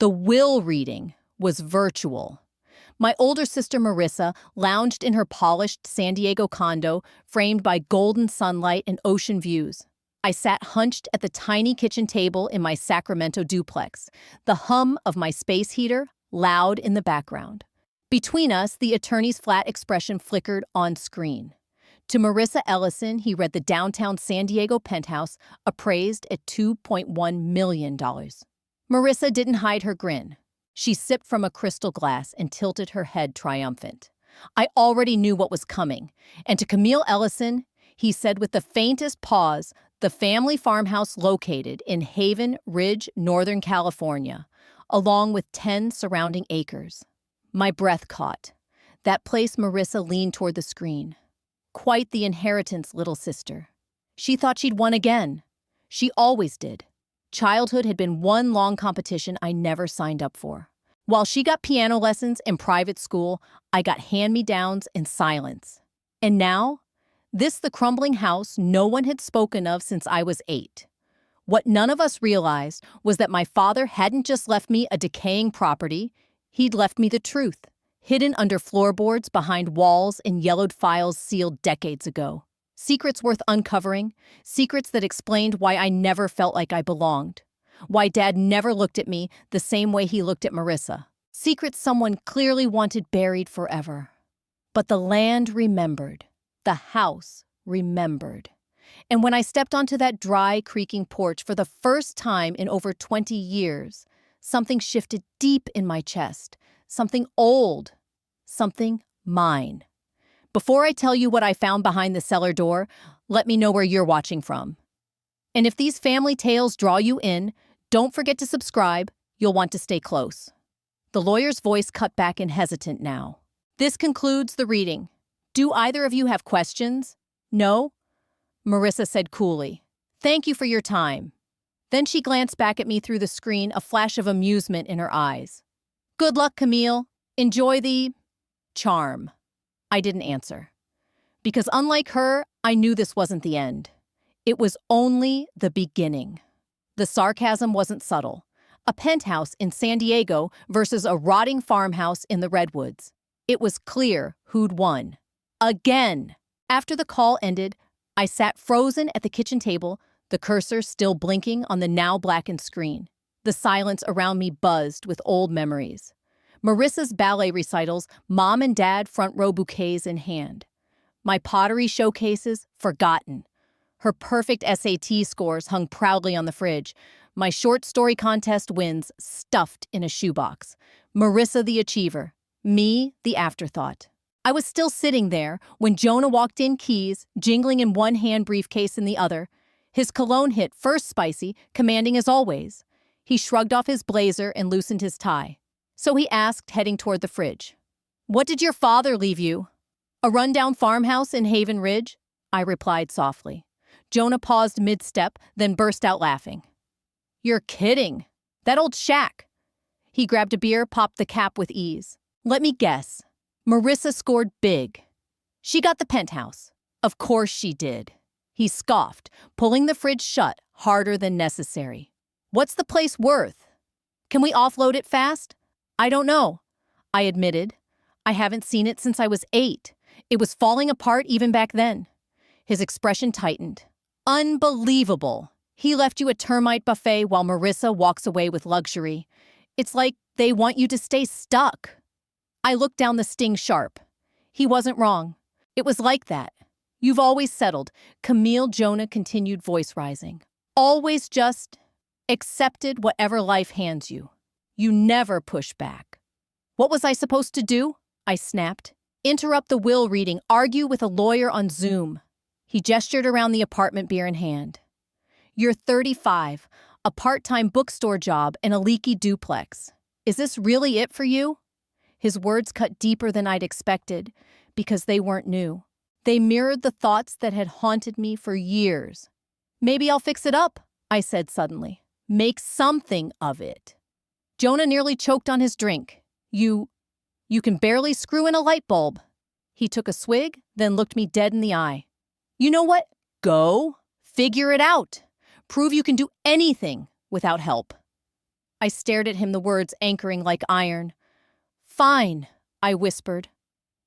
The will reading was virtual. My older sister Marissa lounged in her polished San Diego condo, framed by golden sunlight and ocean views. I sat hunched at the tiny kitchen table in my Sacramento duplex, the hum of my space heater loud in the background. Between us, the attorney's flat expression flickered on screen. To Marissa Ellison, he read the downtown San Diego penthouse, appraised at $2.1 million. Marissa didn't hide her grin. She sipped from a crystal glass and tilted her head triumphant. I already knew what was coming. And to Camille Ellison, he said with the faintest pause, the family farmhouse located in Haven Ridge, Northern California, along with 10 surrounding acres. My breath caught. That place Marissa leaned toward the screen. Quite the inheritance, little sister. She thought she'd won again. She always did. Childhood had been one long competition I never signed up for. While she got piano lessons and private school, I got hand-me-downs and silence. And now, this the crumbling house no one had spoken of since I was 8. What none of us realized was that my father hadn't just left me a decaying property, he'd left me the truth, hidden under floorboards behind walls and yellowed files sealed decades ago. Secrets worth uncovering, secrets that explained why I never felt like I belonged, why Dad never looked at me the same way he looked at Marissa. Secrets someone clearly wanted buried forever. But the land remembered. The house remembered. And when I stepped onto that dry, creaking porch for the first time in over 20 years, something shifted deep in my chest. Something old. Something mine. Before I tell you what I found behind the cellar door, let me know where you're watching from. And if these family tales draw you in, don't forget to subscribe. You'll want to stay close. The lawyer's voice cut back and hesitant now. This concludes the reading. Do either of you have questions? No? Marissa said coolly. Thank you for your time. Then she glanced back at me through the screen, a flash of amusement in her eyes. Good luck, Camille. Enjoy the charm. I didn't answer. Because unlike her, I knew this wasn't the end. It was only the beginning. The sarcasm wasn't subtle. A penthouse in San Diego versus a rotting farmhouse in the Redwoods. It was clear who'd won. Again. After the call ended, I sat frozen at the kitchen table, the cursor still blinking on the now blackened screen. The silence around me buzzed with old memories. Marissa's ballet recitals, mom and dad front row bouquets in hand. My pottery showcases, forgotten. Her perfect SAT scores hung proudly on the fridge. My short story contest wins stuffed in a shoebox. Marissa the achiever, me the afterthought. I was still sitting there when Jonah walked in, keys jingling in one hand, briefcase in the other. His cologne hit first spicy, commanding as always. He shrugged off his blazer and loosened his tie. So he asked, heading toward the fridge. What did your father leave you? A rundown farmhouse in Haven Ridge? I replied softly. Jonah paused mid-step, then burst out laughing. You're kidding. That old shack. He grabbed a beer, popped the cap with ease. Let me guess. Marissa scored big. She got the penthouse. Of course she did. He scoffed, pulling the fridge shut harder than necessary. What's the place worth? Can we offload it fast? I don't know, I admitted. I haven't seen it since I was 8. It was falling apart even back then. His expression tightened. Unbelievable. He left you a termite buffet while Marissa walks away with luxury. It's like they want you to stay stuck. I looked down the sting sharp. He wasn't wrong. It was like that. You've always settled. Camille, Jonah continued, voice rising. Always just accepted whatever life hands you. You never push back. What was I supposed to do? I snapped. Interrupt the will reading, argue with a lawyer on Zoom. He gestured around the apartment, beer in hand. You're 35, a part-time bookstore job, and a leaky duplex. Is this really it for you? His words cut deeper than I'd expected, because they weren't new. They mirrored the thoughts that had haunted me for years. Maybe I'll fix it up, I said suddenly. Make something of it. Jonah nearly choked on his drink. You can barely screw in a light bulb. He took a swig, then looked me dead in the eye. You know what? Go. Figure it out. Prove you can do anything without help. I stared at him, the words anchoring like iron. Fine, I whispered.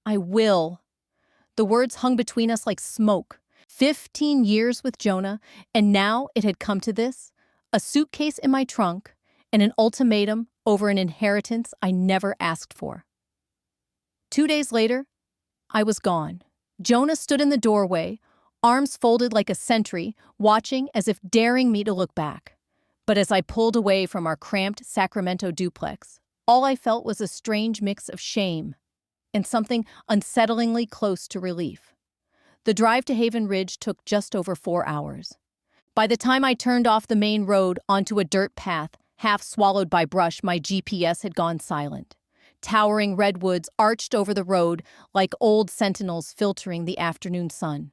I will. The words hung between us like smoke. 15 years with Jonah, and now it had come to this. A suitcase in my trunk, and an ultimatum over an inheritance I never asked for. 2 days later, I was gone. Jonah stood in the doorway, arms folded like a sentry, watching as if daring me to look back. But as I pulled away from our cramped Sacramento duplex, all I felt was a strange mix of shame and something unsettlingly close to relief. The drive to Haven Ridge took just over 4 hours. By the time I turned off the main road onto a dirt path, half swallowed by brush, my GPS had gone silent. Towering redwoods arched over the road like old sentinels filtering the afternoon sun.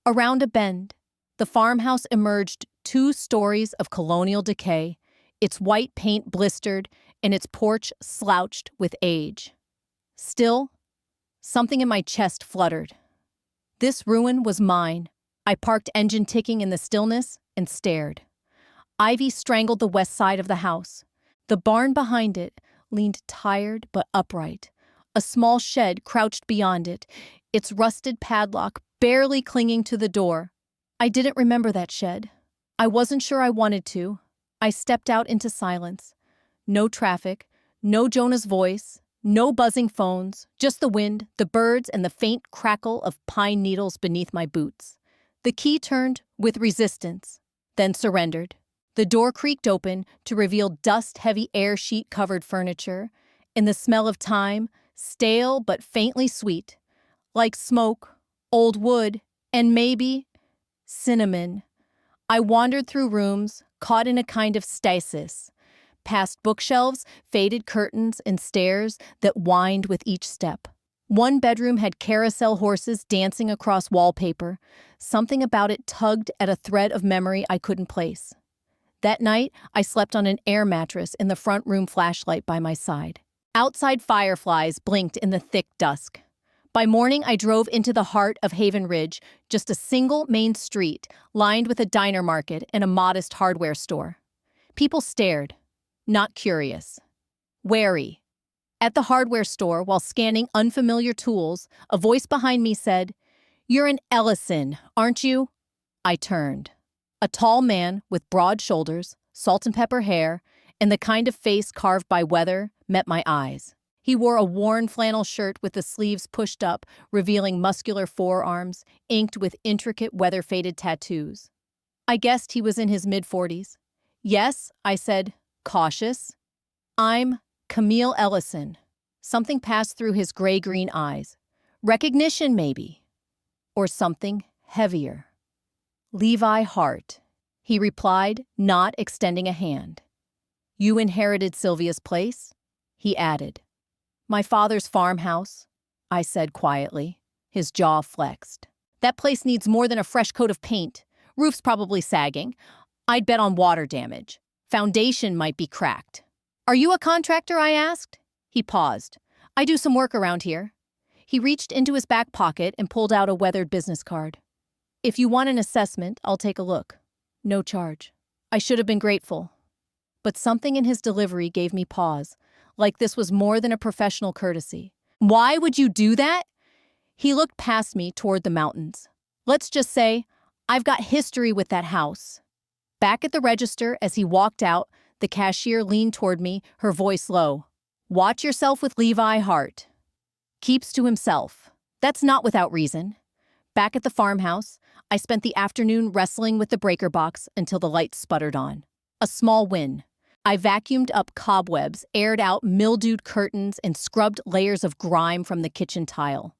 Around a bend, the farmhouse emerged 2 stories of colonial decay, its white paint blistered and its porch slouched with age. Still, something in my chest fluttered. This ruin was mine. I parked, engine ticking in the stillness, and stared. Ivy strangled the west side of the house. The barn behind it leaned tired but upright. A small shed crouched beyond it, its rusted padlock barely clinging to the door. I didn't remember that shed. I wasn't sure I wanted to. I stepped out into silence. No traffic, no Jonah's voice, no buzzing phones, just the wind, the birds, and the faint crackle of pine needles beneath my boots. The key turned with resistance, then surrendered. The door creaked open to reveal dust-heavy air sheet-covered furniture, and the smell of thyme, stale but faintly sweet, like smoke, old wood, and maybe cinnamon. I wandered through rooms, caught in a kind of stasis, past bookshelves, faded curtains, and stairs that whined with each step. One bedroom had carousel horses dancing across wallpaper. Something about it tugged at a thread of memory I couldn't place. That night, I slept on an air mattress in the front room, flashlight by my side. Outside fireflies blinked in the thick dusk. By morning, I drove into the heart of Haven Ridge, just a single main street lined with a diner market and a modest hardware store. People stared, not curious, wary. At the hardware store, while scanning unfamiliar tools, a voice behind me said, "You're an Ellison, aren't you?" I turned. A tall man with broad shoulders, salt and pepper hair, and the kind of face carved by weather met my eyes. He wore a worn flannel shirt with the sleeves pushed up, revealing muscular forearms, inked with intricate weather-faded tattoos. I guessed he was in his mid-40s. "Yes," I said, cautious. "I'm Camille Ellison." Something passed through his gray-green eyes. Recognition, maybe. Or something heavier. "Levi Hart," he replied, not extending a hand. "You inherited Sylvia's place?" he added. "My father's farmhouse," I said quietly. His jaw flexed. "That place needs more than a fresh coat of paint. Roof's probably sagging. I'd bet on water damage. Foundation might be cracked." "Are you a contractor?" I asked. He paused. "I do some work around here." He reached into his back pocket and pulled out a weathered business card. "If you want an assessment, I'll take a look. No charge." I should have been grateful. But something in his delivery gave me pause, like this was more than a professional courtesy. "Why would you do that?" He looked past me toward the mountains. "Let's just say, I've got history with that house." Back at the register, as he walked out, the cashier leaned toward me, her voice low. "Watch yourself with Levi Hart. Keeps to himself." That's not without reason. Back at the farmhouse, I spent the afternoon wrestling with the breaker box until the lights sputtered on. A small win. I vacuumed up cobwebs, aired out mildewed curtains, and scrubbed layers of grime from the kitchen tile.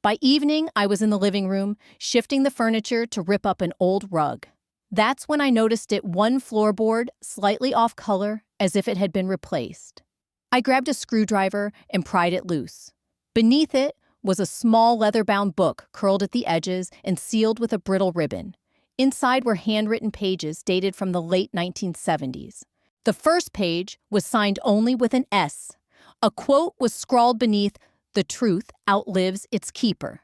By evening, I was in the living room, shifting the furniture to rip up an old rug. That's when I noticed it one floorboard, slightly off color, as if it had been replaced. I grabbed a screwdriver and pried it loose. Beneath it was a small leather-bound book curled at the edges and sealed with a brittle ribbon. Inside were handwritten pages dated from the late 1970s. The first page was signed only with an S. A quote was scrawled beneath, "The truth outlives its keeper."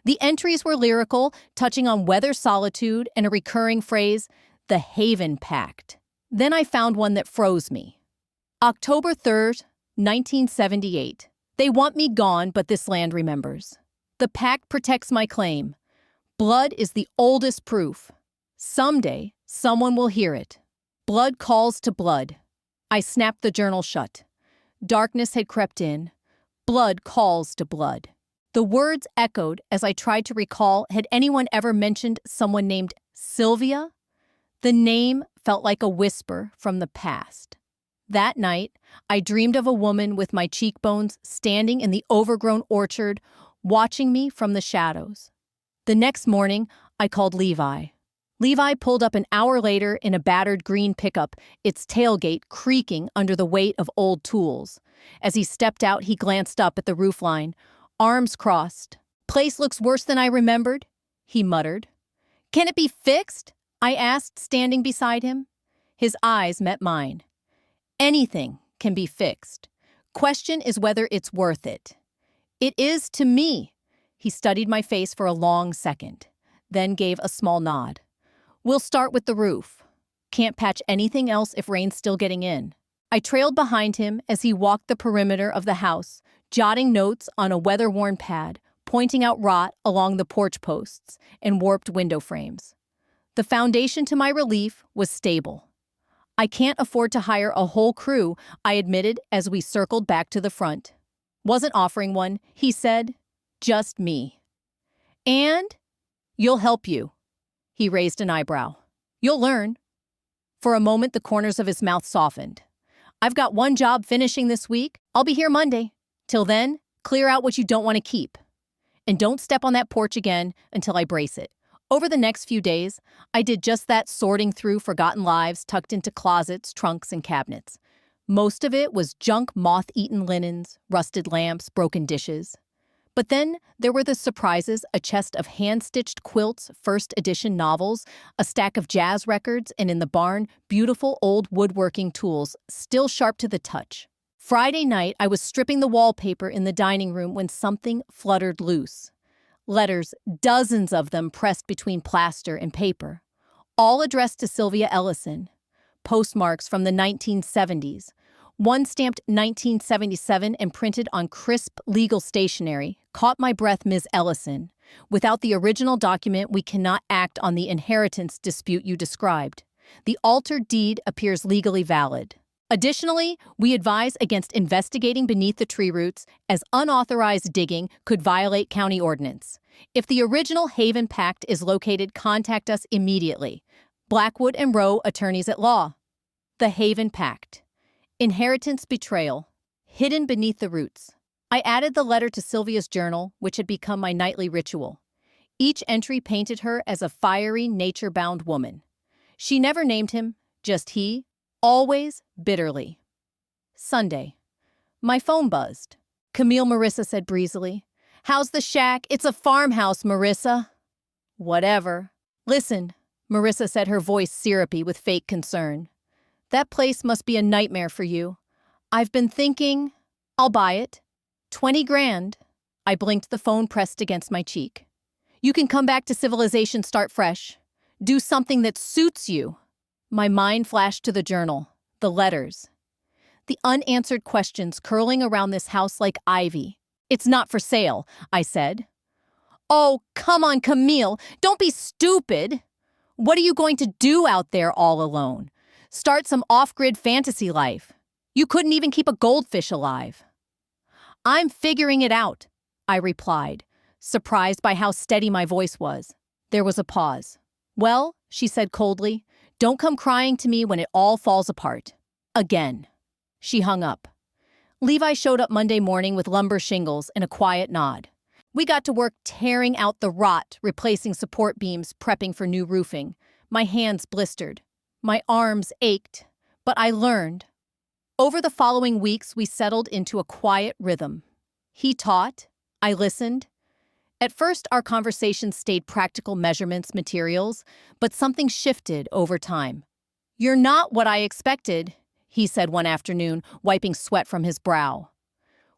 The entries were lyrical, touching on weather solitude and a recurring phrase, "The Haven Pact." Then I found one that froze me. October 3rd, 1978. They want me gone, but this land remembers. The pact protects my claim. Blood is the oldest proof. Someday, someone will hear it. Blood calls to blood. I snapped the journal shut. Darkness had crept in. Blood calls to blood. The words echoed as I tried to recall, had anyone ever mentioned someone named Sylvia? The name felt like a whisper from the past. That night, I dreamed of a woman with my cheekbones standing in the overgrown orchard, watching me from the shadows. The next morning, I called Levi. Levi pulled up an hour later in a battered green pickup, its tailgate creaking under the weight of old tools. As he stepped out, he glanced up at the roofline, arms crossed. "Place looks worse than I remembered," he muttered. "Can it be fixed?" I asked, standing beside him. His eyes met mine. "Anything can be fixed. Question is whether it's worth it." "It is to me." He studied my face for a long second, then gave a small nod. "We'll start with the roof. Can't patch anything else if rain's still getting in." I trailed behind him as he walked the perimeter of the house, jotting notes on a weather-worn pad, pointing out rot along the porch posts and warped window frames. The foundation, to my relief, was stable. "I can't afford to hire a whole crew," I admitted as we circled back to the front. "Wasn't offering one," he said. "Just me." "And you'll help you." He raised an eyebrow. "You'll learn." For a moment, the corners of his mouth softened. "I've got one job finishing this week. I'll be here Monday. Till then, clear out what you don't want to keep. And don't step on that porch again until I brace it." Over the next few days, I did just that, sorting through forgotten lives tucked into closets, trunks, and cabinets. Most of it was junk, moth-eaten linens, rusted lamps, broken dishes. But then there were the surprises: a chest of hand-stitched quilts, first edition novels, a stack of jazz records, and in the barn, beautiful old woodworking tools, still sharp to the touch. Friday night, I was stripping the wallpaper in the dining room when something fluttered loose. Letters, dozens of them pressed between plaster and paper, all addressed to Camille Ellison. Postmarks from the 1970s. One stamped 1977 and printed on crisp legal stationery. "Caught my breath, Ms. Ellison. Without the original document, we cannot act on the inheritance dispute you described. The altered deed appears legally valid. Additionally, we advise against investigating beneath the tree roots, as unauthorized digging could violate county ordinance. If the original Haven Pact is located, contact us immediately. Blackwood and Rowe, attorneys at law." The Haven Pact. Inheritance betrayal. Hidden beneath the roots. I added the letter to Sylvia's journal, which had become my nightly ritual. Each entry painted her as a fiery, nature-bound woman. She never named him, just he, always bitterly. Sunday. My phone buzzed. "Camille," Marissa said breezily. "How's the shack?" "It's a farmhouse, Marissa." "Whatever." "Listen," Marissa said, her voice syrupy with fake concern. "That place must be a nightmare for you. I've been thinking, I'll buy it. 20 grand. I blinked, the phone pressed against my cheek. "You can come back to civilization, start fresh. Do something that suits you." My mind flashed to the journal, the letters. The unanswered questions curling around this house like ivy. "It's not for sale," I said. "Oh, come on, Camille. Don't be stupid. What are you going to do out there all alone? Start some off-grid fantasy life. You couldn't even keep a goldfish alive." "I'm figuring it out," I replied, surprised by how steady my voice was. There was a pause. "Well," she said coldly, "don't come crying to me when it all falls apart. Again." She hung up. Levi showed up Monday morning with lumber shingles and a quiet nod. We got to work tearing out the rot, replacing support beams, prepping for new roofing. My hands blistered. My arms ached. But I learned. Over the following weeks, we settled into a quiet rhythm. He taught. I listened. At first, our conversations stayed practical measurements, materials, but something shifted over time. "You're not what I expected," he said one afternoon, wiping sweat from his brow.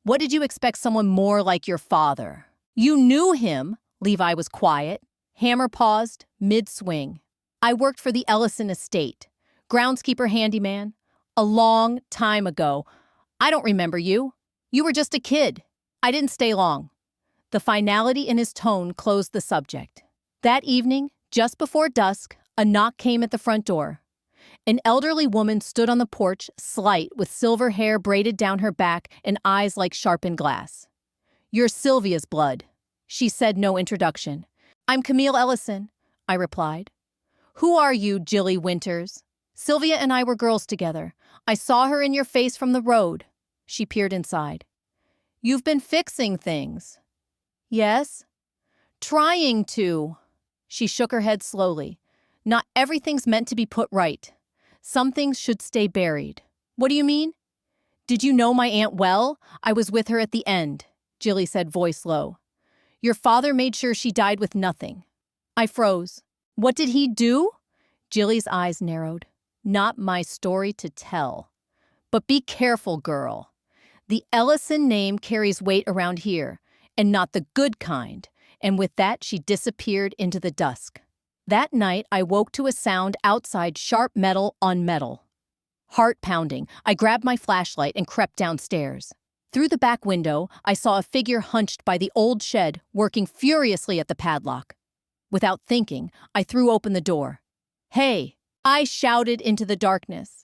"What did you expect, someone more like your father?" "You knew him." Levi was quiet. Hammer paused, mid-swing. "I worked for the Ellison estate. Groundskeeper, handyman. A long time ago. I don't remember you. You were just a kid. I didn't stay long. The finality in his tone closed the subject. That evening, just before dusk, a knock came at the front door. An elderly woman stood on the porch, slight, with silver hair braided down her back and eyes like sharpened glass. "You're Sylvia's blood." She said no introduction. "I'm Camille Ellison," I replied. "Who are you, Jilly Winters?" "Sylvia and I were girls together. I saw her in your face from the road." She peered inside. "You've been fixing things." "Yes." "Trying to." She shook her head slowly. "Not everything's meant to be put right. Some things should stay buried." "What do you mean?" "Did you know my aunt well? I was with her at the end," Jilly said, voice low. "Your father made sure she died with nothing." I froze. "What did he do?" Jilly's eyes narrowed. "Not my story to tell. But be careful, girl. The Ellison name carries weight around here, and not the good kind." And with that, she disappeared into the dusk. That night, I woke to a sound outside, sharp metal on metal. Heart pounding, I grabbed my flashlight and crept downstairs. Through the back window, I saw a figure hunched by the old shed, working furiously at the padlock. Without thinking, I threw open the door. "Hey!" I shouted into the darkness.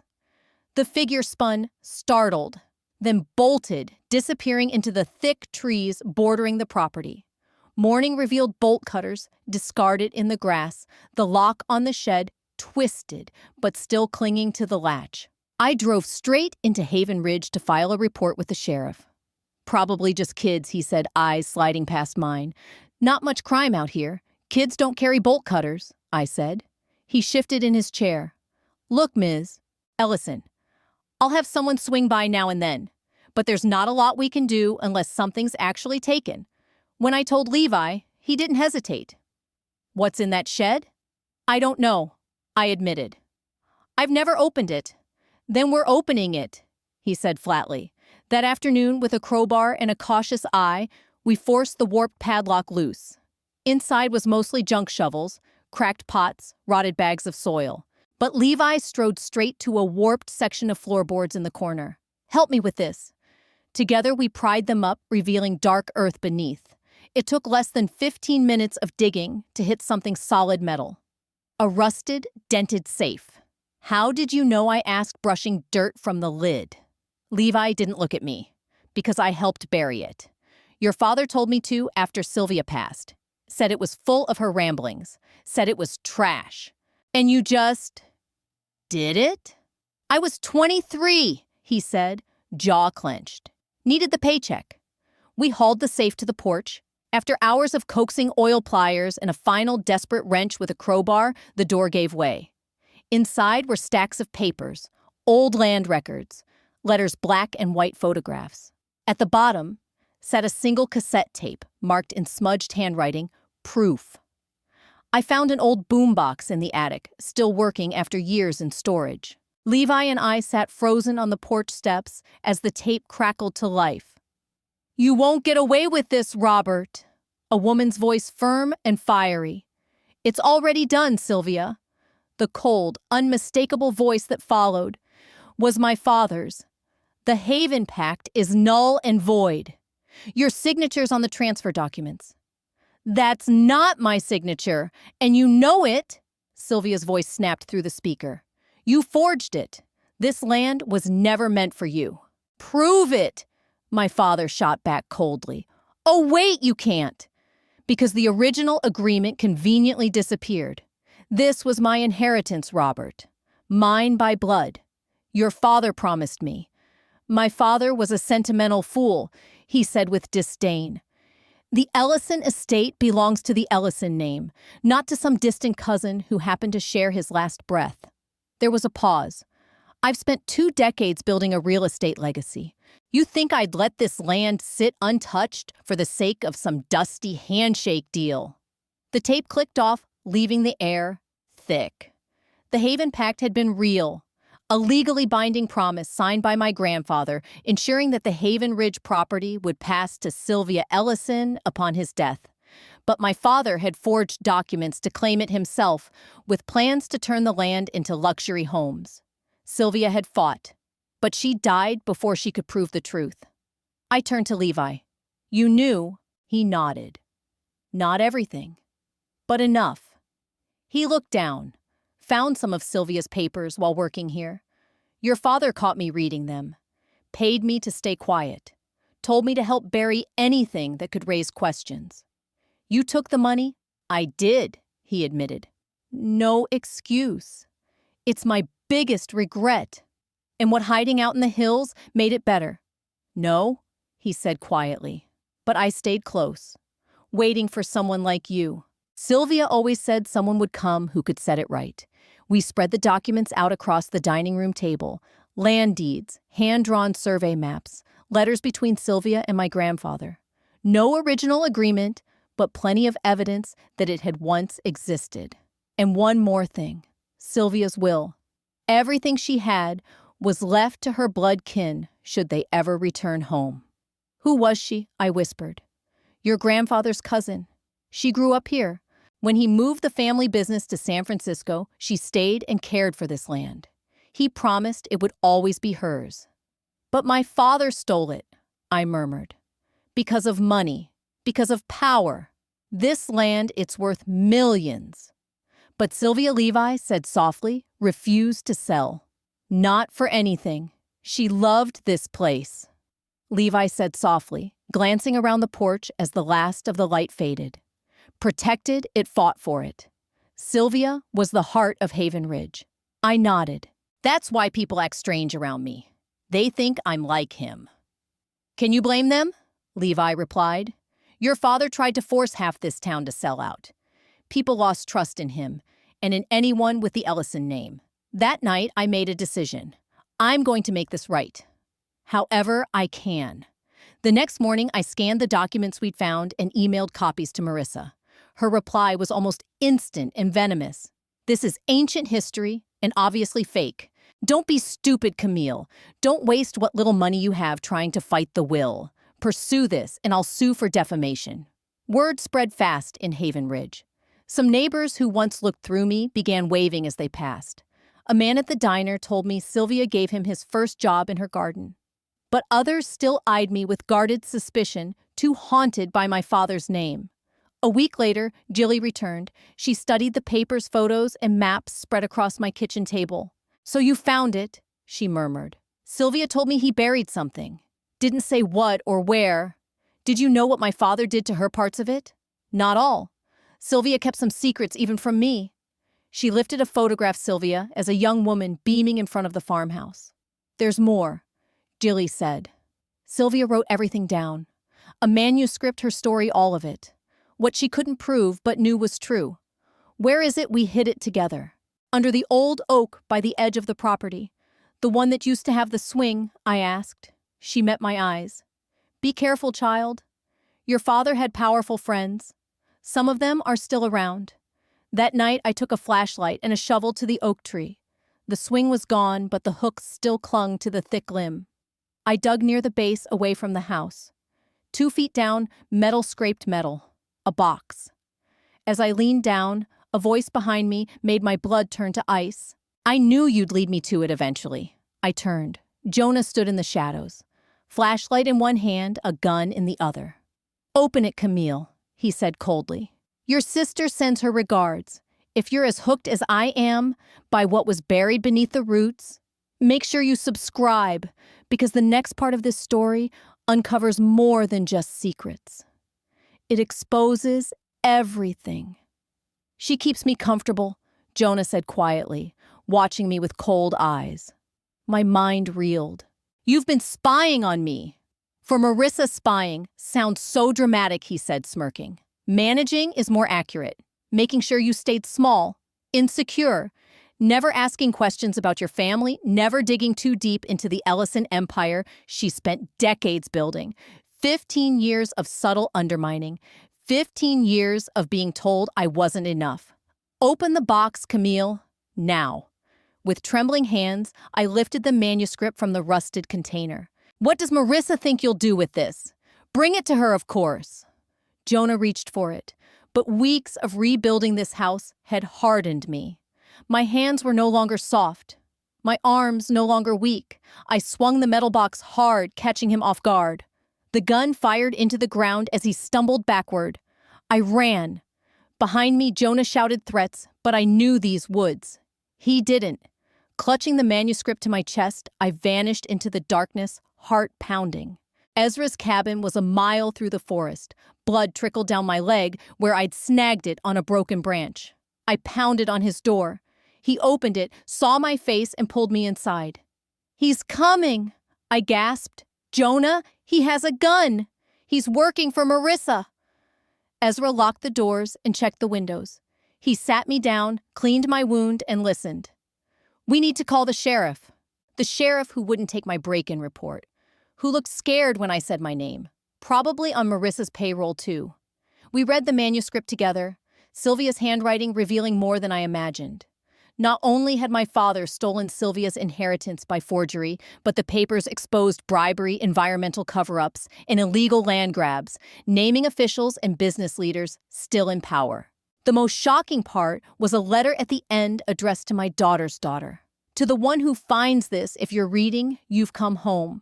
The figure spun, startled, then bolted, disappearing into the thick trees bordering the property. Morning revealed bolt cutters, discarded in the grass, the lock on the shed twisted, but still clinging to the latch. I drove straight into Haven Ridge to file a report with the sheriff. "Probably just kids," he said, eyes sliding past mine. "Not much crime out here. Kids don't carry bolt cutters," I said. He shifted in his chair. "Look, Ms. Ellison, I'll have someone swing by now and then, but there's not a lot we can do unless something's actually taken. When I told Levi, he didn't hesitate." "What's in that shed?" "I don't know," I admitted. "I've never opened it." "Then we're opening it," he said flatly. That afternoon, with a crowbar and a cautious eye, we forced the warped padlock loose. Inside was mostly junk shovels, cracked pots, rotted bags of soil. But Levi strode straight to a warped section of floorboards in the corner. "Help me with this." Together we pried them up, revealing dark earth beneath. It took less than 15 minutes of digging to hit something solid metal. A rusted, dented safe. "How did you know?" I asked, brushing dirt from the lid. Levi didn't look at me, because I helped bury it. "Your father told me to after Sylvia passed. Said it was full of her ramblings. Said it was trash. And you just did it?" "I was 23, he said, jaw clenched. "Needed the paycheck." We hauled the safe to the porch. After hours of coaxing oil pliers and a final desperate wrench with a crowbar, the door gave way. Inside were stacks of papers, old land records, letters, black and white photographs. At the bottom sat a single cassette tape, marked in smudged handwriting, "Proof." I found an old boombox in the attic, still working after years in storage. Levi and I sat frozen on the porch steps as the tape crackled to life. "You won't get away with this, Robert." A woman's voice, firm and fiery. "It's already done, Sylvia." The cold, unmistakable voice that followed was my father's. "The Haven Pact is null and void. Your signature's on the transfer documents." "That's not my signature, and you know it," Sylvia's voice snapped through the speaker. "You forged it. This land was never meant for you." "Prove it," my father shot back coldly. "Oh, wait, you can't." Because the original agreement conveniently disappeared. "This was my inheritance, Robert. Mine by blood. Your father promised me." "My father was a sentimental fool," he said with disdain. "The Ellison estate belongs to the Ellison name, not to some distant cousin who happened to share his last breath." There was a pause. "I've spent 2 decades building a real estate legacy. You think I'd let this land sit untouched for the sake of some dusty handshake deal?" The tape clicked off, leaving the air thick. The Haven Pact had been real. A legally binding promise signed by my grandfather, ensuring that the Haven Ridge property would pass to Sylvia Ellison upon his death. But my father had forged documents to claim it himself, with plans to turn the land into luxury homes. Sylvia had fought. but she died before she could prove the truth. I turned to Levi. You knew? He nodded. Not everything, but enough. He looked down, found some of Sylvia's papers while working here. Your father caught me reading them, paid me to stay quiet, told me to help bury anything that could raise questions. You took the money? I did, he admitted. No excuse. It's my biggest regret. And what hiding out in the hills made it better. No, he said quietly, but I stayed close, waiting for someone like you. Sylvia always said someone would come who could set it right. We spread the documents out across the dining room table, land deeds, hand-drawn survey maps, letters between Sylvia and my grandfather. No original agreement, but plenty of evidence that it had once existed. And one more thing, Sylvia's will. Everything she had was left to her blood kin should they ever return home. Who was she? I whispered. Your grandfather's cousin. She grew up here. When he moved the family business to San Francisco, she stayed and cared for this land. He promised it would always be hers. But my father stole it, I murmured. Because of money, because of power. This land, it's worth millions. But Sylvia Levi said softly, refused to sell. Not for anything. She loved this place. Levi said softly, glancing around the porch as the last of the light faded. Protected, it fought for it. Sylvia was the heart of Haven Ridge. I nodded. That's why people act strange around me. They think I'm like him. Can you blame them? Levi replied. Your father tried to force half this town to sell out. People lost trust in him and in anyone with the Ellison name. That night, I made a decision. I'm going to make this right. However I can. The next morning, I scanned the documents we'd found and emailed copies to Marissa. Her reply was almost instant and venomous. This is ancient history and obviously fake. Don't be stupid, Camille. Don't waste what little money you have trying to fight the will. Pursue this, and I'll sue for defamation. Word spread fast in Haven Ridge. Some neighbors who once looked through me began waving as they passed. A man at the diner told me Sylvia gave him his first job in her garden. But others still eyed me with guarded suspicion, too haunted by my father's name. A week later, Jilly returned. She studied the papers, photos, and maps spread across my kitchen table. So you found it, she murmured. Sylvia told me he buried something. Didn't say what or where. Did you know what my father did to her parts of it? Not all. Sylvia kept some secrets even from me. She lifted a photograph Sylvia as a young woman beaming in front of the farmhouse. There's more, Jilly said. Sylvia wrote everything down. A manuscript, her story, all of it. What she couldn't prove but knew was true. Where is it we hid it together? Under the old oak by the edge of the property. The one that used to have the swing, I asked. She met my eyes. Be careful, child. Your father had powerful friends. Some of them are still around. That night, I took a flashlight and a shovel to the oak tree. The swing was gone, but the hooks still clung to the thick limb. I dug near the base away from the house. 2 feet down, metal scraped metal. A box. As I leaned down, a voice behind me made my blood turn to ice. I knew you'd lead me to it eventually. I turned. Jonah stood in the shadows. Flashlight in one hand, a gun in the other. Open it, Camille, he said coldly. Your sister sends her regards. If you're as hooked as I am by what was buried beneath the roots, make sure you subscribe, because the next part of this story uncovers more than just secrets. It exposes everything. She keeps me comfortable, Jonah said quietly, watching me with cold eyes. My mind reeled. You've been spying on me. For Marissa, spying sounds so dramatic, he said, smirking. Managing is more accurate. Making sure you stayed small, insecure, never asking questions about your family, never digging too deep into the Ellison empire she spent decades building. 15 years of subtle undermining. 15 years of being told I wasn't enough. Open the box, Camille, now. With trembling hands, I lifted the manuscript from the rusted container. What does Marissa think you'll do with this? Bring it to her, of course. Jonah reached for it, but weeks of rebuilding this house had hardened me. My hands were no longer soft. My arms no longer weak. I swung the metal box hard, catching him off guard. The gun fired into the ground as he stumbled backward. I ran. Behind me, Jonah shouted threats, but I knew these woods. He didn't. Clutching the manuscript to my chest, I vanished into the darkness, heart pounding. Ezra's cabin was a mile through the forest. Blood trickled down my leg where I'd snagged it on a broken branch. I pounded on his door. He opened it, saw my face, and pulled me inside. "He's coming," I gasped. "Jonah, he has a gun. He's working for Marissa." Ezra locked the doors and checked the windows. He sat me down, cleaned my wound, and listened. "We need to call the sheriff." The sheriff who wouldn't take my break-in report, who looked scared when I said my name, probably on Marissa's payroll too. We read the manuscript together, Sylvia's handwriting revealing more than I imagined. Not only had my father stolen Sylvia's inheritance by forgery, but the papers exposed bribery, environmental cover-ups, and illegal land grabs, naming officials and business leaders still in power. The most shocking part was a letter at the end addressed to my daughter's daughter. "To the one who finds this, if you're reading, you've come home.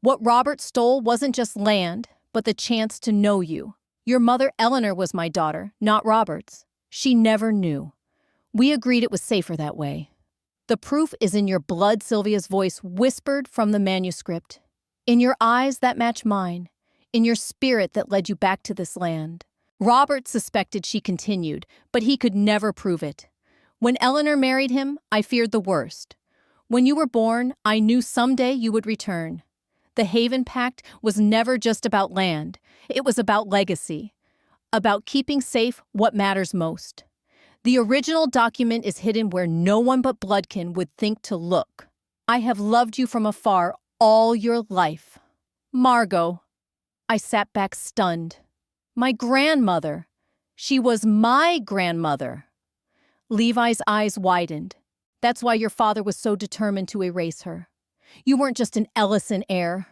What Robert stole wasn't just land, but the chance to know you. Your mother Eleanor was my daughter, not Robert's. She never knew. We agreed it was safer that way. The proof is in your blood," Sylvia's voice whispered from the manuscript. "In your eyes that match mine. In your spirit that led you back to this land." Robert suspected, she continued, but he could never prove it. "When Eleanor married him, I feared the worst. When you were born, I knew someday you would return. The Haven Pact was never just about land. It was about legacy, about keeping safe what matters most. The original document is hidden where no one but Bloodkin would think to look. I have loved you from afar all your life. Margot." I sat back stunned. My grandmother. She was my grandmother. Levi's eyes widened. "That's why your father was so determined to erase her. You weren't just an Ellison heir.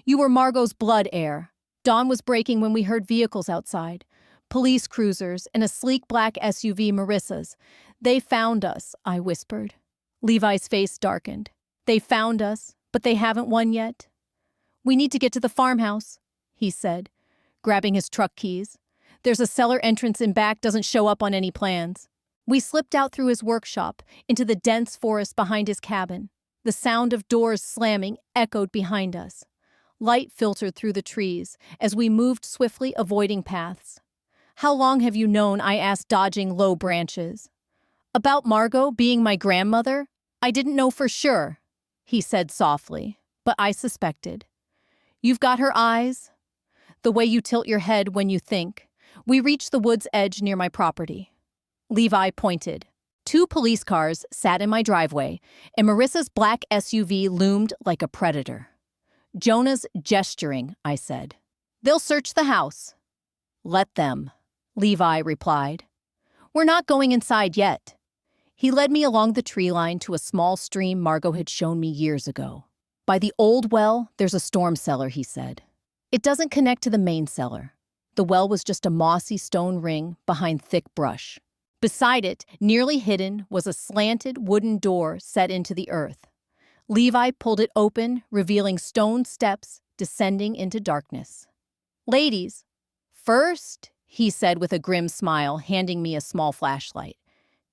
You were Margot's blood heir." Dawn was breaking when we heard vehicles outside. Police cruisers and a sleek black SUV, Marissa's. "They found us," I whispered. Levi's face darkened. "They found us, but they haven't won yet." "We need to get to the farmhouse," he said, grabbing his truck keys. "There's a cellar entrance in back, doesn't show up on any plans." We slipped out through his workshop into the dense forest behind his cabin. The sound of doors slamming echoed behind us. Light filtered through the trees as we moved swiftly, avoiding paths. "How long have you known?" I asked, dodging low branches. "About Margot being my grandmother? I didn't know for sure," he said softly, but I suspected. "You've got her eyes, the way you tilt your head when you think." We reached the wood's edge near my property. Levi pointed. 2 police cars sat in my driveway, and Marissa's black SUV loomed like a predator. "Jonah's gesturing," I said. "They'll search the house." "Let them," Levi replied. "We're not going inside yet." He led me along the tree line to a small stream Margot had shown me years ago. "By the old well, there's a storm cellar," he said. "It doesn't connect to the main cellar." The well was just a mossy stone ring behind thick brush. Beside it, nearly hidden, was a slanted wooden door set into the earth. Levi pulled it open, revealing stone steps descending into darkness. "Ladies, first," he said with a grim smile, handing me a small flashlight.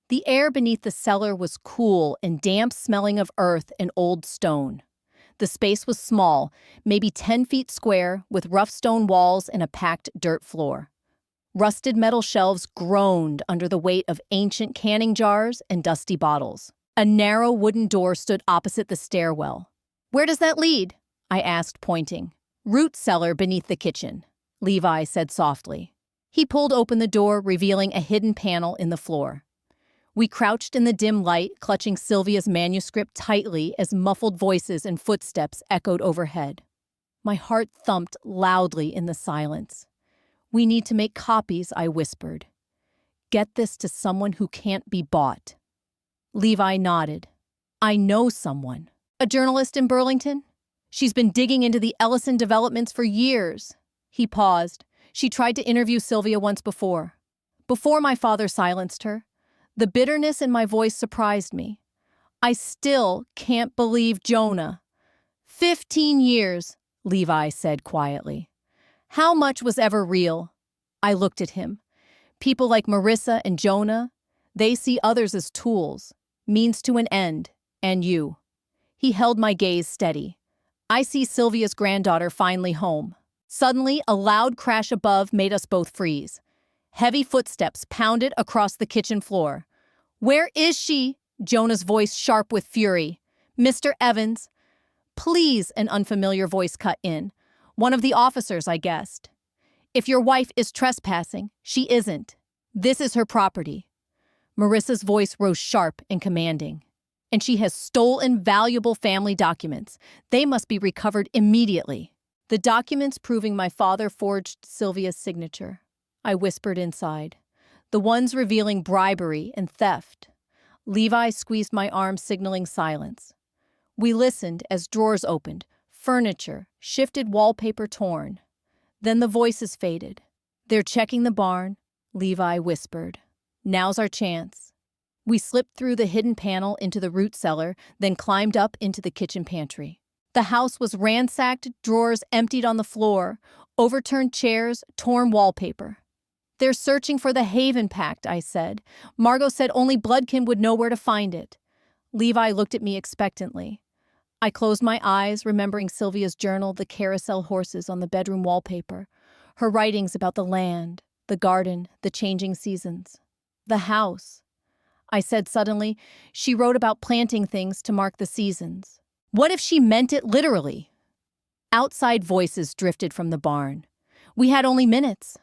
The air beneath the cellar was cool and damp, smelling of earth and old stone. The space was small, maybe 10 feet square, with rough stone walls and a packed dirt floor. Rusted metal shelves groaned under the weight of ancient canning jars and dusty bottles. A narrow wooden door stood opposite the stairwell. "Where does that lead?" I asked, pointing. "Root cellar beneath the kitchen," Levi said softly. He pulled open the door, revealing a hidden panel in the floor. We crouched in the dim light, clutching Sylvia's manuscript tightly as muffled voices and footsteps echoed overhead. My heart thumped loudly in the silence. "We need to make copies," I whispered. "Get this to someone who can't be bought." Levi nodded. "I know someone. A journalist in Burlington? She's been digging into the Ellison developments for years." He paused. "She tried to interview Sylvia once before. Before my father silenced her." The bitterness in my voice surprised me. I still can't believe Jonah. 15 years, Levi said quietly. How much was ever real? I looked at him. People like Marissa and Jonah, they see others as tools, means to an end, and you. He held my gaze steady. I see Sylvia's granddaughter finally home. Suddenly, a loud crash above made us both freeze. Heavy footsteps pounded across the kitchen floor. Where is she? Jonah's voice sharp with fury. Mr. Evans. Please, an unfamiliar voice cut in. One of the officers, I guessed. If your wife is trespassing, she isn't. This is her property. Marissa's voice rose sharp and commanding. And she has stolen valuable family documents. They must be recovered immediately. The documents proving my father forged Sylvia's signature. I whispered inside. The ones revealing bribery and theft. Levi squeezed my arm, signaling silence. We listened as drawers opened, furniture, shifted wallpaper torn. Then the voices faded. They're checking the barn, Levi whispered. Now's our chance. We slipped through the hidden panel into the root cellar, then climbed up into the kitchen pantry. The house was ransacked, drawers emptied on the floor, overturned chairs, torn wallpaper. They're searching for the Haven Pact, I said. Margot said only Bloodkin would know where to find it. Levi looked at me expectantly. I closed my eyes, remembering Sylvia's journal, the carousel horses on the bedroom wallpaper, her writings about the land, the garden, the changing seasons. The house. I said suddenly, she wrote about planting things to mark the seasons. What if she meant it literally? Outside voices drifted from the barn. We had only minutes.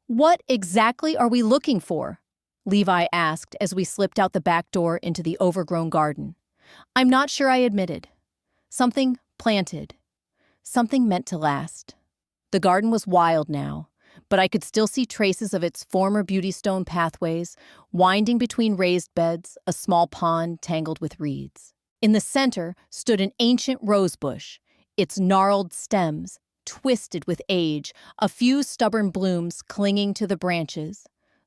What exactly are we looking for? Levi asked as we slipped out the back door into the overgrown garden. I'm not sure, I admitted. Something planted. Something meant to last. The garden was wild now, but I could still see traces of its former beauty stone pathways, winding between raised beds, a small pond tangled with reeds. In the center stood an ancient rose bush, its gnarled stems, twisted with age, a few stubborn blooms clinging to the branches.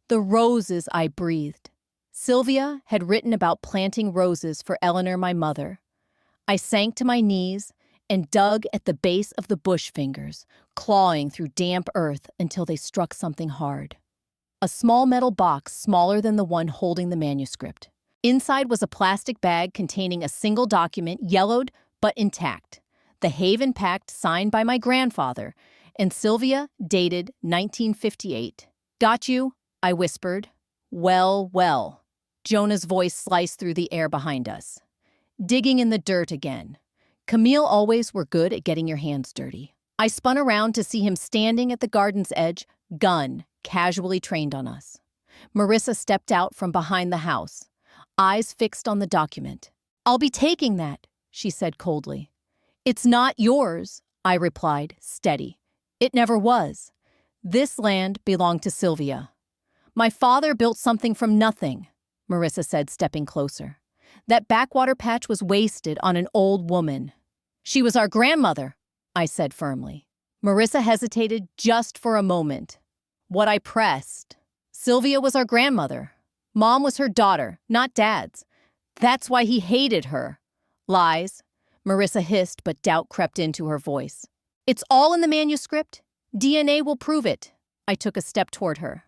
The roses, I breathed. Sylvia had written about planting roses for Eleanor, my mother. I sank to my knees and dug at the base of the bush fingers, clawing through damp earth until they struck something hard. A small metal box smaller than the one holding the manuscript. Inside was a plastic bag containing a single document, yellowed but intact. The Haven Pact signed by my grandfather, and Sylvia, dated 1958. Got you? I whispered. Well, well. Jonah's voice sliced through the air behind us. Digging in the dirt again. Camille always were good at getting your hands dirty. I spun around to see him standing at the garden's edge, gun casually trained on us. Marissa stepped out from behind the house, eyes fixed on the document. I'll be taking that, she said coldly. It's not yours, I replied, steady. It never was. This land belonged to Sylvia. My father built something from nothing, Marissa said, stepping closer. That backwater patch was wasted on an old woman. She was our grandmother, I said firmly. Marissa hesitated just for a moment. What I pressed. Sylvia was our grandmother. Mom was her daughter, not Dad's. That's why he hated her. Lies. Marissa hissed, but doubt crept into her voice. It's all in the manuscript. DNA will prove it. I took a step toward her.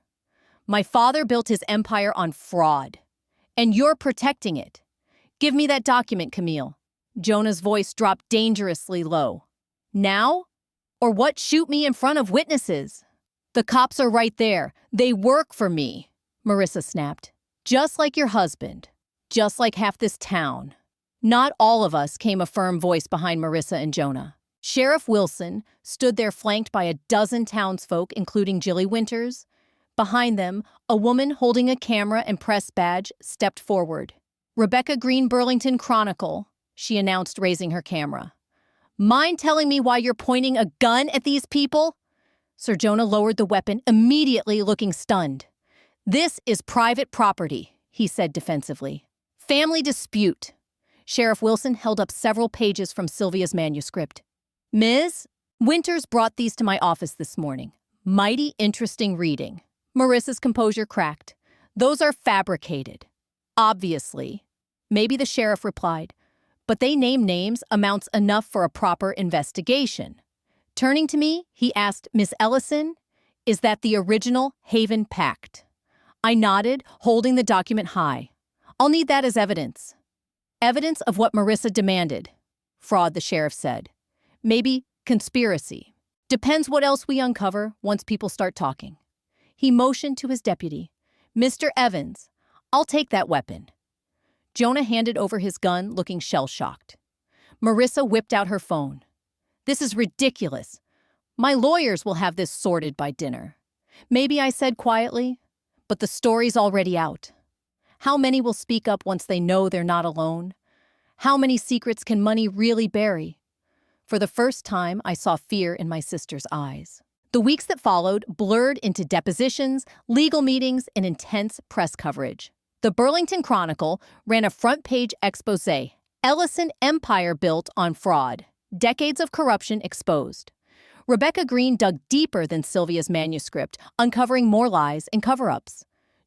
My father built his empire on fraud. And you're protecting it. Give me that document, Camille. Jonah's voice dropped dangerously low. Now? Or what? Shoot me in front of witnesses? The cops are right there. They work for me, Marissa snapped. Just like your husband. Just like half this town. Not all of us, came a firm voice behind Marissa and Jonah. Sheriff Wilson stood there flanked by a dozen townsfolk, including Jilly Winters. Behind them, a woman holding a camera and press badge stepped forward. Rebecca Green, Burlington Chronicle, she announced, raising her camera. Mind telling me why you're pointing a gun at these people? Sir Jonah lowered the weapon, immediately looking stunned. This is private property, he said defensively. Family dispute. Sheriff Wilson held up several pages from Sylvia's manuscript. Ms. Winters brought these to my office this morning. Mighty interesting reading. Marissa's composure cracked. Those are fabricated. Obviously. Maybe, the sheriff replied, but they name names amounts enough for a proper investigation. Turning to me, he asked, Miss Ellison, is that the original Haven Pact? I nodded, holding the document high. I'll need that as evidence. Evidence of what Marissa demanded. Fraud, the sheriff said. Maybe conspiracy. Depends what else we uncover once people start talking. He motioned to his deputy. Mr. Evans, I'll take that weapon. Jonah handed over his gun, looking shell-shocked. Marissa whipped out her phone. This is ridiculous. My lawyers will have this sorted by dinner. Maybe, I said quietly, but the story's already out. How many will speak up once they know they're not alone? How many secrets can money really bury? For the first time, I saw fear in my sister's eyes. The weeks that followed blurred into depositions, legal meetings, and intense press coverage. The Burlington Chronicle ran a front-page exposé. Ellison empire built on fraud. Decades of corruption exposed. Rebecca Green dug deeper than Sylvia's manuscript, uncovering more lies and cover-ups.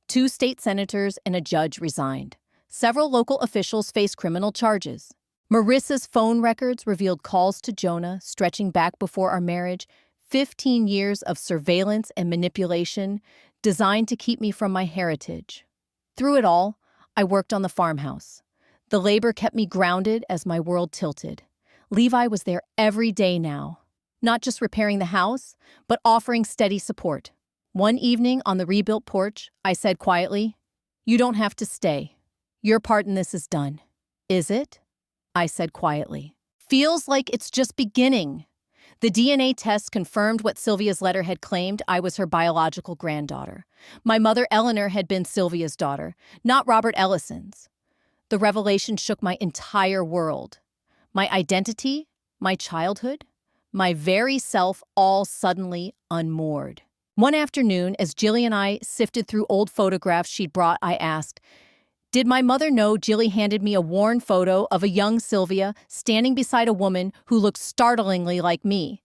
2 state senators and a judge resigned. Several local officials faced criminal charges. Marissa's phone records revealed calls to Jonah stretching back before our marriage, 15 years of surveillance and manipulation designed to keep me from my heritage. Through it all, I worked on the farmhouse. The labor kept me grounded as my world tilted. Levi was there every day now, not just repairing the house, but offering steady support. One evening on the rebuilt porch, I said quietly, "You don't have to stay. Your part in this is done." "Is it?" I said quietly. "Feels like it's just beginning." The DNA test confirmed what Sylvia's letter had claimed. I was her biological granddaughter. My mother, Eleanor, had been Sylvia's daughter, not Robert Ellison's. The revelation shook my entire world. My identity, my childhood, my very self, all suddenly unmoored. One afternoon, as Jilly and I sifted through old photographs she'd brought, I asked, did my mother know? Jilly handed me a worn photo of a young Sylvia standing beside a woman who looked startlingly like me.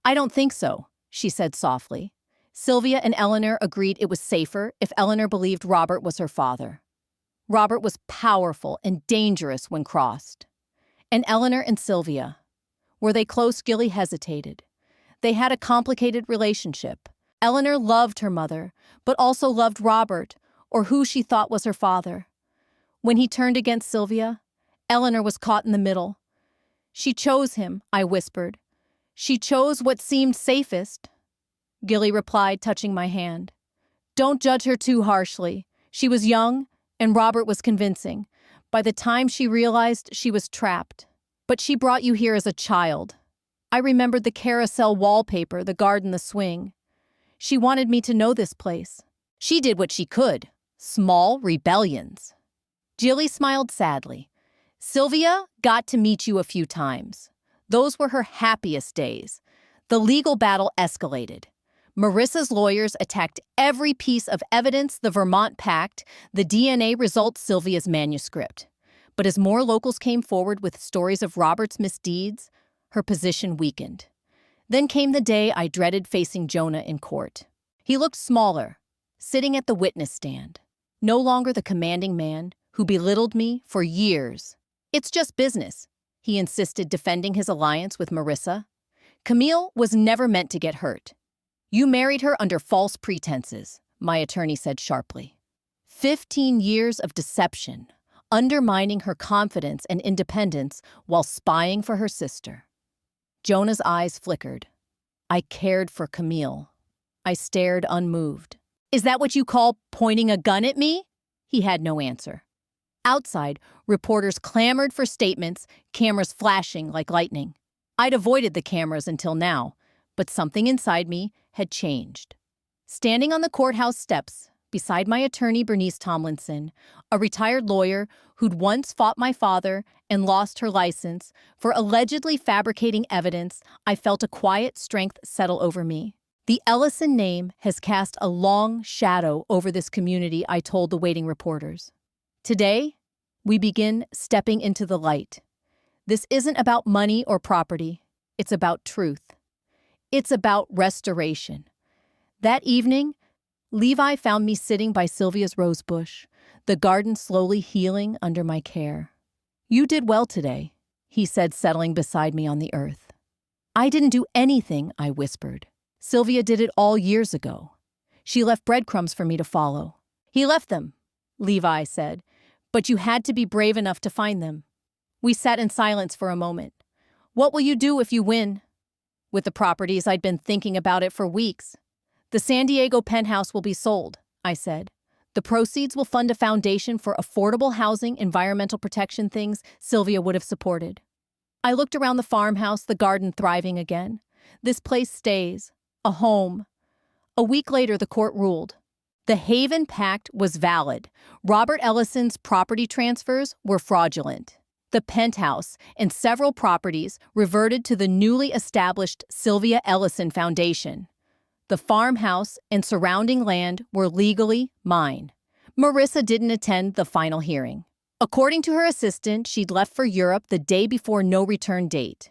"I don't think so," she said softly. Sylvia and Eleanor agreed it was safer if Eleanor believed Robert was her father. Robert was powerful and dangerous when crossed. And Eleanor and Sylvia, were they close? Jilly hesitated. They had a complicated relationship. Eleanor loved her mother, but also loved Robert, or who she thought was her father. When he turned against Sylvia, Eleanor was caught in the middle. "She chose him," I whispered. "She chose what seemed safest." Gilly replied, touching my hand. "Don't judge her too harshly. She was young, and Robert was convincing. By the time she realized, she was trapped. But she brought you here as a child." I remembered the carousel wallpaper, the garden, the swing. She wanted me to know this place. She did what she could. Small rebellions. Jilly smiled sadly. "Sylvia got to meet you a few times. Those were her happiest days. The legal battle escalated. Marissa's lawyers attacked every piece of evidence, the Vermont Pact, the DNA results, Sylvia's manuscript. But as more locals came forward with stories of Robert's misdeeds, her position weakened. Then came the day I dreaded facing Jonah in court. He looked smaller, sitting at the witness stand. No longer the commanding man who belittled me for years. "It's just business," he insisted, defending his alliance with Marissa. "Camille was never meant to get hurt. You married her under false pretenses," my attorney said sharply. 15 years of deception, undermining her confidence and independence while spying for her sister. Jonah's eyes flickered. I cared for Camille. I stared unmoved. "Is that what you call pointing a gun at me?" He had no answer. Outside, reporters clamored for statements, cameras flashing like lightning. I'd avoided the cameras until now, but something inside me had changed. Standing on the courthouse steps, beside my attorney Bernice Tomlinson, a retired lawyer who'd once fought my father and lost her license for allegedly fabricating evidence, I felt a quiet strength settle over me. "The Ellison name has cast a long shadow over this community," I told the waiting reporters. "Today, we begin stepping into the light. This isn't about money or property. It's about truth. It's about restoration." That evening, Levi found me sitting by Sylvia's rose bush. the garden slowly healing under my care. "You did well today," he said, settling beside me on the earth. "I didn't do anything," I whispered. "Sylvia did it all years ago. She left breadcrumbs for me to follow." "He left them," Levi said, "but you had to be brave enough to find them." We sat in silence for a moment. "What will you do if you win?" "With the properties, I'd been thinking about it for weeks." "The San Diego penthouse will be sold," I said. "The proceeds will fund a foundation for affordable housing, environmental protection, things Sylvia would have supported." I looked around the farmhouse, the garden thriving again. This place stays. A home. A week later, the court ruled. The Haven Pact was valid. Robert Ellison's property transfers were fraudulent. The penthouse and several properties reverted to the newly established Sylvia Ellison Foundation. The farmhouse and surrounding land were legally mine. Marissa didn't attend the final hearing. According to her assistant, she'd left for Europe the day before no return date.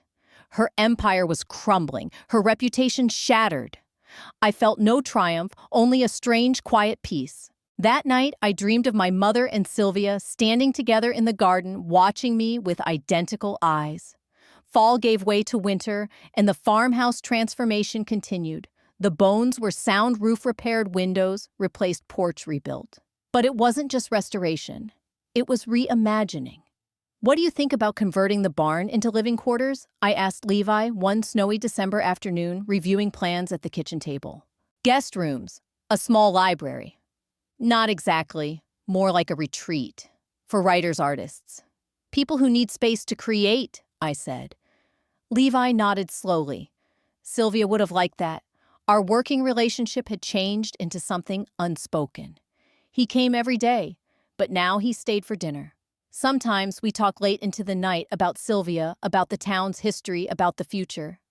Her empire was crumbling, her reputation shattered. I felt no triumph, only a strange, quiet peace. That night, I dreamed of my mother and Sylvia standing together in the garden, watching me with identical eyes. Fall gave way to winter, and the farmhouse transformation continued. The bones were sound roof-repaired windows, replaced porch rebuilt. But it wasn't just restoration. It was reimagining. "What do you think about converting the barn into living quarters?" I asked Levi one snowy December afternoon, reviewing plans at the kitchen table. "Guest rooms, a small library." "Not exactly. More like a retreat. For writers-artists. People who need space to create," I said. Levi nodded slowly. "Sylvia would have liked that." Our working relationship had changed into something unspoken. He came every day, but now he stayed for dinner. Sometimes we talked late into the night about Sylvia, about the town's history, about the future.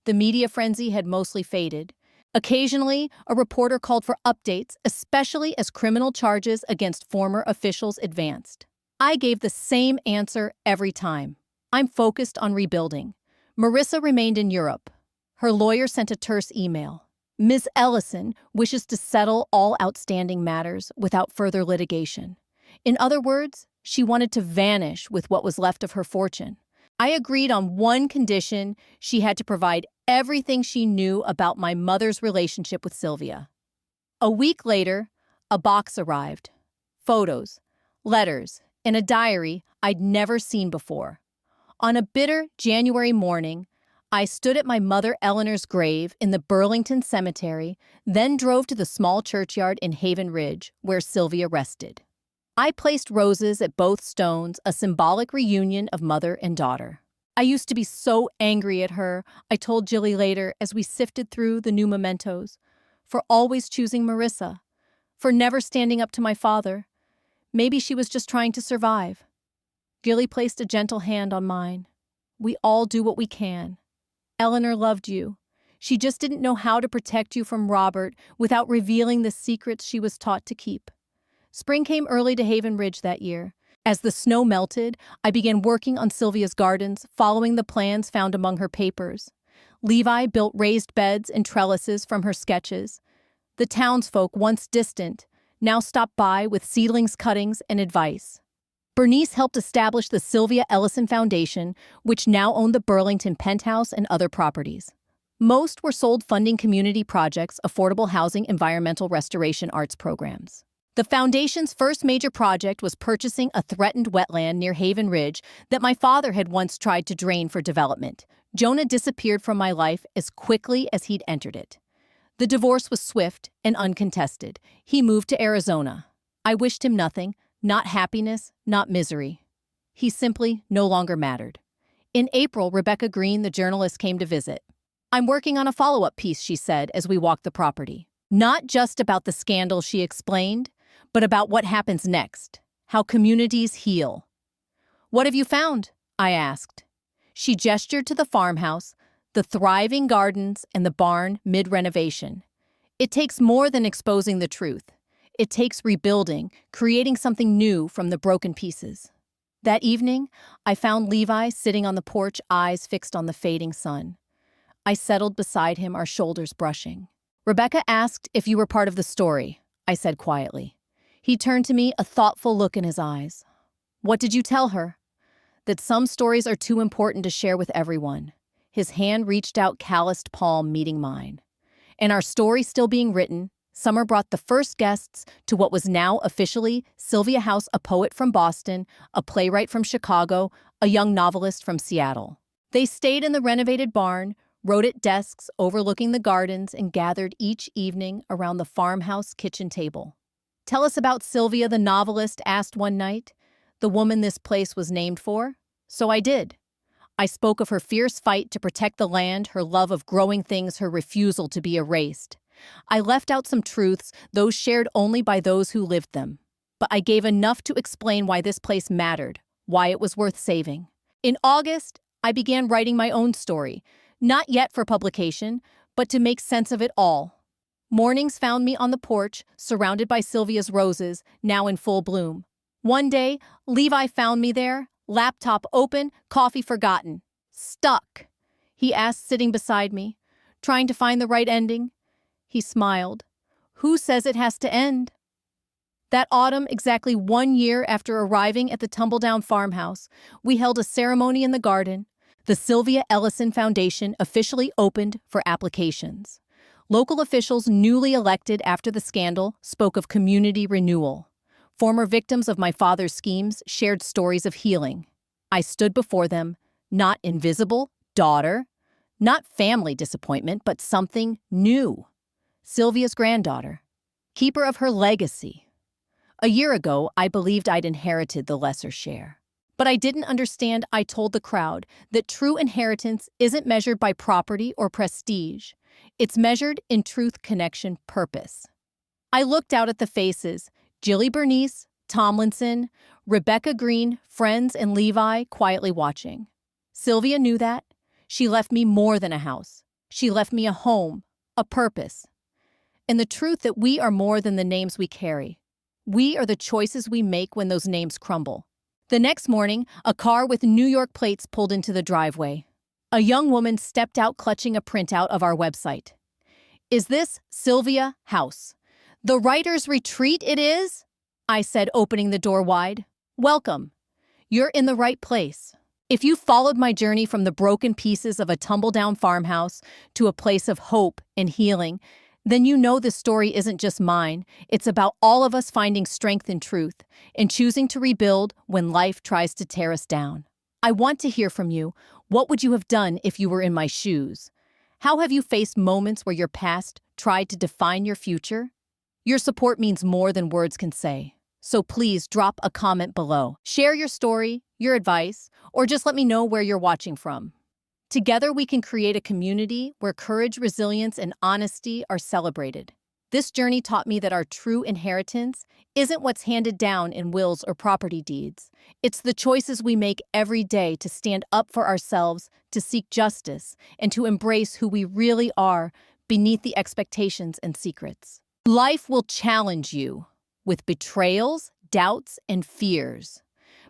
The media frenzy had mostly faded. Occasionally, a reporter called for updates, especially as criminal charges against former officials advanced. I gave the same answer every time. "I'm focused on rebuilding." Marissa remained in Europe. Her lawyer sent a terse email. "Ms. Ellison wishes to settle all outstanding matters without further litigation." In other words, she wanted to vanish with what was left of her fortune. I agreed on one condition: she had to provide everything she knew about my mother's relationship with Sylvia. A week later, a box arrived. Photos, letters, and a diary I'd never seen before. On a bitter January morning, I stood at my mother Eleanor's grave in the Burlington Cemetery, then drove to the small churchyard in Haven Ridge, where Sylvia rested. I placed roses at both stones, a symbolic reunion of mother and daughter. "I used to be so angry at her," I told Jilly later as we sifted through the new mementos, "for always choosing Marissa, for never standing up to my father. Maybe she was just trying to survive." Jilly placed a gentle hand on mine. "We all do what we can. Eleanor loved you. She just didn't know how to protect you from Robert without revealing the secrets she was taught to keep." Spring came early to Haven Ridge that year. As the snow melted, I began working on Sylvia's gardens, following the plans found among her papers. Levi built raised beds and trellises from her sketches. The townsfolk, once distant, now stopped by with seedlings, cuttings, and advice. Bernice helped establish the Sylvia Ellison Foundation, which now owned the Burlington Penthouse and other properties. Most were sold funding community projects, affordable housing, environmental restoration, arts programs. The foundation's first major project was purchasing a threatened wetland near Haven Ridge that my father had once tried to drain for development. Jonah disappeared from my life as quickly as he'd entered it. The divorce was swift and uncontested. He moved to Arizona. I wished him nothing, not happiness, not misery. He simply no longer mattered. In April, Rebecca Green, the journalist, came to visit. "I'm working on a follow-up piece," she said as we walked the property. "Not just about the scandal," she explained, "but about what happens next, how communities heal." "What have you found?" I asked. She gestured to the farmhouse, the thriving gardens, and the barn mid-renovation. "It takes more than exposing the truth. It takes rebuilding, creating something new from the broken pieces." That evening, I found Levi sitting on the porch, eyes fixed on the fading sun. I settled beside him, our shoulders brushing. "Rebecca asked if you were part of the story," I said quietly. He turned to me, a thoughtful look in his eyes. What did you tell her? That some stories are too important to share with everyone. His hand reached out, calloused palm meeting mine. And our story still being written, Summer brought the first guests to what was now officially Sylvia House, a poet from Boston, a playwright from Chicago, a young novelist from Seattle. They stayed in the renovated barn, wrote at desks overlooking the gardens, and gathered each evening around the farmhouse kitchen table. Tell us about Sylvia, the novelist asked one night, the woman this place was named for. So I did. I spoke of her fierce fight to protect the land, her love of growing things, her refusal to be erased. I left out some truths, those shared only by those who lived them. But I gave enough to explain why this place mattered, why it was worth saving. In August, I began writing my own story, not yet for publication, but to make sense of it all. Mornings found me on the porch, surrounded by Sylvia's roses, now in full bloom. One day, Levi found me there, laptop open, coffee forgotten. Stuck, he asked, sitting beside me, trying to find the right ending. He smiled. Who says it has to end? That autumn, exactly 1 year after arriving at the Tumbledown Farmhouse, we held a ceremony in the garden. The Camille Ellison Foundation officially opened for applications. Local officials, newly elected after the scandal, spoke of community renewal. Former victims of my father's schemes shared stories of healing. I stood before them, not invisible, daughter, not family disappointment, but something new. Sylvia's granddaughter, keeper of her legacy. A year ago, I believed I'd inherited the lesser share. But I didn't understand. I told the crowd that true inheritance isn't measured by property or prestige. It's measured in truth, connection, purpose. I looked out at the faces, Jilly Bernice, Tomlinson, Rebecca Green, friends, and Levi quietly watching. Sylvia knew that. She left me more than a house. She left me a home, a purpose. And the truth that we are more than the names we carry. We are the choices we make when those names crumble. The next morning, a car with New York plates pulled into the driveway. A young woman stepped out clutching a printout of our website. Is this Sylvia House? The writer's retreat it is? I said, opening the door wide. Welcome. You're in the right place. If you followed my journey from the broken pieces of a tumble-down farmhouse to a place of hope and healing, then you know this story isn't just mine. It's about all of us finding strength in truth and choosing to rebuild when life tries to tear us down. I want to hear from you. What would you have done if you were in my shoes? How have you faced moments where your past tried to define your future? Your support means more than words can say. So please drop a comment below. Share your story, your advice, or just let me know where you're watching from. Together we can create a community where courage, resilience, and honesty are celebrated. This journey taught me that our true inheritance isn't what's handed down in wills or property deeds. It's the choices we make every day to stand up for ourselves, to seek justice, and to embrace who we really are beneath the expectations and secrets. Life will challenge you with betrayals, doubts, and fears.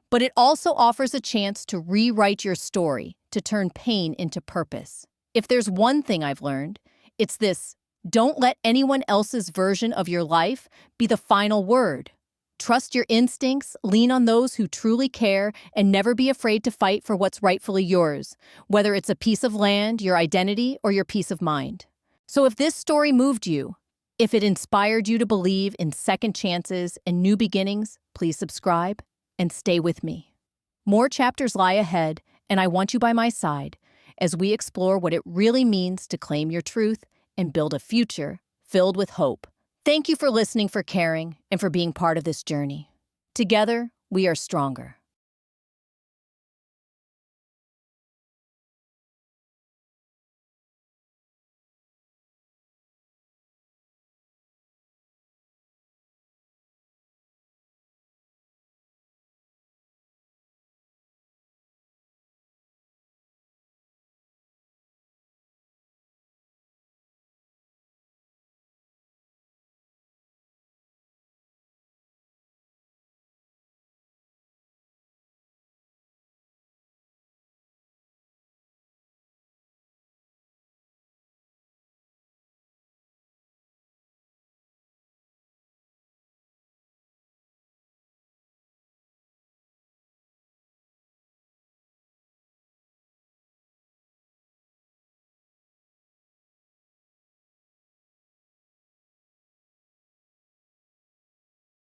But it also offers a chance to rewrite your story, to turn pain into purpose. If there's one thing I've learned, it's this: don't let anyone else's version of your life be the final word. Trust your instincts, lean on those who truly care, and never be afraid to fight for what's rightfully yours, whether it's a piece of land, your identity, or your peace of mind. So if this story moved you, if it inspired you to believe in second chances and new beginnings, please subscribe and stay with me. More chapters lie ahead, and I want you by my side as we explore what it really means to claim your truth and build a future filled with hope. Thank you for listening, for caring, and for being part of this journey. Together, we are stronger.